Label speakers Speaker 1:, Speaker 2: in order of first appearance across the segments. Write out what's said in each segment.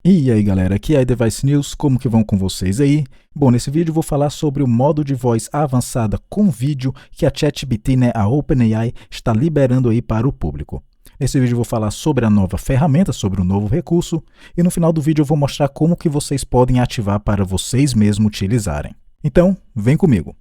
Speaker 1: E aí galera, aqui é a iDevice News, como que vão com vocês aí? Bom, nesse vídeo eu vou falar sobre o modo de voz avançada com vídeo que a ChatGPT, a OpenAI, está liberando aí para o público. Nesse vídeo eu vou falar sobre a nova ferramenta, sobre o novo recurso, e no final do vídeo eu vou mostrar como que vocês podem ativar para vocês mesmos utilizarem. Então, vem comigo!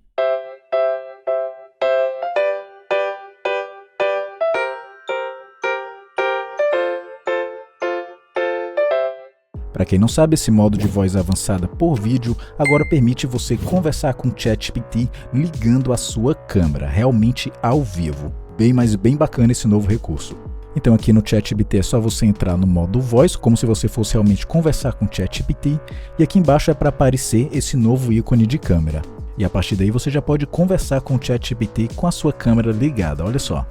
Speaker 1: Para quem não sabe, esse modo de voz avançada por vídeo agora permite você conversar com o ChatGPT ligando a sua câmera, realmente ao vivo. Bem bacana esse novo recurso. Então aqui no ChatGPT é só você entrar no modo voice, como se você fosse realmente conversar com o ChatGPT, e aqui embaixo é para aparecer esse novo ícone de câmera. E a partir daí você já pode conversar com o ChatGPT com a sua câmera ligada, olha só.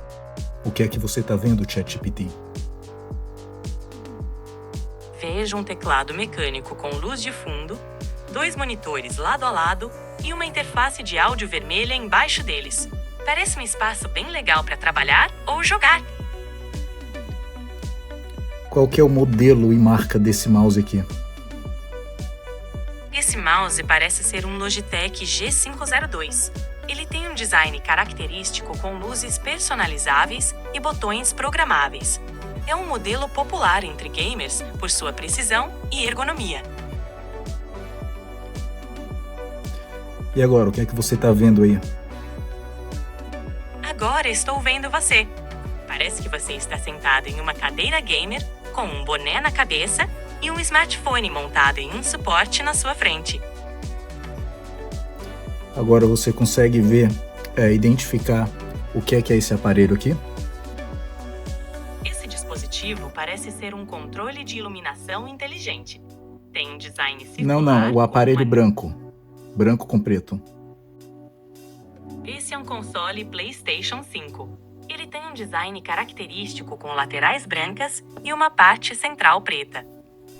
Speaker 1: O que é que você está vendo, ChatGPT?
Speaker 2: Veja um teclado mecânico com luz de fundo, 2 monitores lado a lado e uma interface de áudio vermelha embaixo deles. Parece um espaço bem legal para trabalhar ou jogar.
Speaker 1: Qual que é o modelo e marca desse mouse aqui?
Speaker 2: Esse mouse parece ser um Logitech G502. Ele tem um design característico com luzes personalizáveis e botões programáveis. É um modelo popular entre gamers por sua precisão e ergonomia.
Speaker 1: E agora, o que é que você está vendo aí?
Speaker 2: Agora estou vendo você. Parece que você está sentado em uma cadeira gamer, com um boné na cabeça e um smartphone montado em um suporte na sua frente.
Speaker 1: Agora você consegue ver, identificar o que é esse aparelho aqui?
Speaker 2: Esse dispositivo parece ser um controle de iluminação inteligente. Tem um design circular...
Speaker 1: Não, o aparelho branco. Branco com preto.
Speaker 2: Esse é um console PlayStation 5. Ele tem um design característico com laterais brancas e uma parte central preta.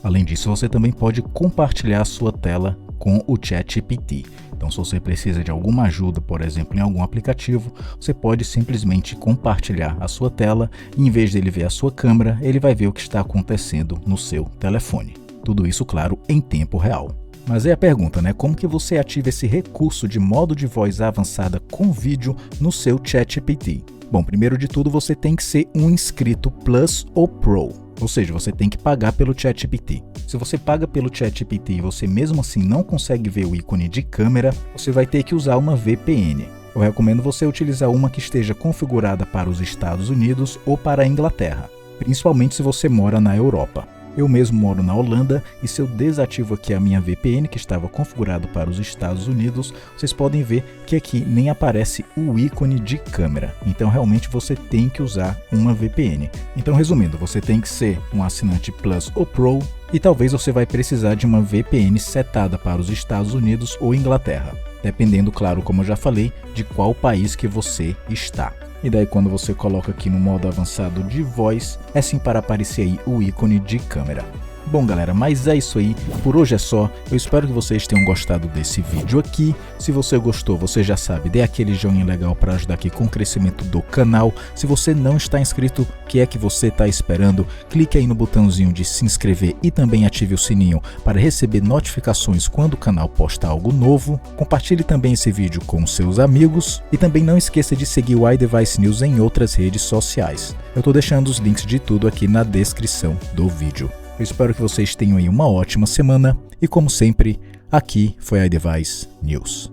Speaker 1: Além disso, você também pode compartilhar a sua tela com o ChatGPT. Então, se você precisa de alguma ajuda, por exemplo, em algum aplicativo, você pode simplesmente compartilhar a sua tela e, em vez dele ver a sua câmera, ele vai ver o que está acontecendo no seu telefone. Tudo isso, claro, em tempo real. Mas aí a pergunta, como que você ativa esse recurso de modo de voz avançada com vídeo no seu ChatGPT? Bom, primeiro de tudo, você tem que ser um inscrito Plus ou Pro. Ou seja, você tem que pagar pelo ChatGPT. Se você paga pelo ChatGPT e você mesmo assim não consegue ver o ícone de câmera, você vai ter que usar uma VPN. Eu recomendo você utilizar uma que esteja configurada para os Estados Unidos ou para a Inglaterra, principalmente se você mora na Europa. Eu mesmo moro na Holanda e se eu desativo aqui a minha VPN, que estava configurado para os Estados Unidos, vocês podem ver que aqui nem aparece o ícone de câmera. Então realmente você tem que usar uma VPN. Então resumindo, você tem que ser um assinante Plus ou Pro e talvez você vai precisar de uma VPN setada para os Estados Unidos ou Inglaterra. Dependendo, claro, como eu já falei, de qual país que você está. E daí quando você coloca aqui no modo avançado de voz, é sim para aparecer aí o ícone de câmera. Bom galera, mas é isso aí, por hoje é só, eu espero que vocês tenham gostado desse vídeo aqui. Se você gostou, você já sabe, dê aquele joinha legal para ajudar aqui com o crescimento do canal. Se você não está inscrito, o que é que você está esperando? Clique aí no botãozinho de se inscrever e também ative o sininho para receber notificações quando o canal posta algo novo. Compartilhe também esse vídeo com seus amigos e também não esqueça de seguir o iDevice News em outras redes sociais. Eu estou deixando os links de tudo aqui na descrição do vídeo. Eu espero que vocês tenham aí uma ótima semana e como sempre, aqui foi a iDevice News.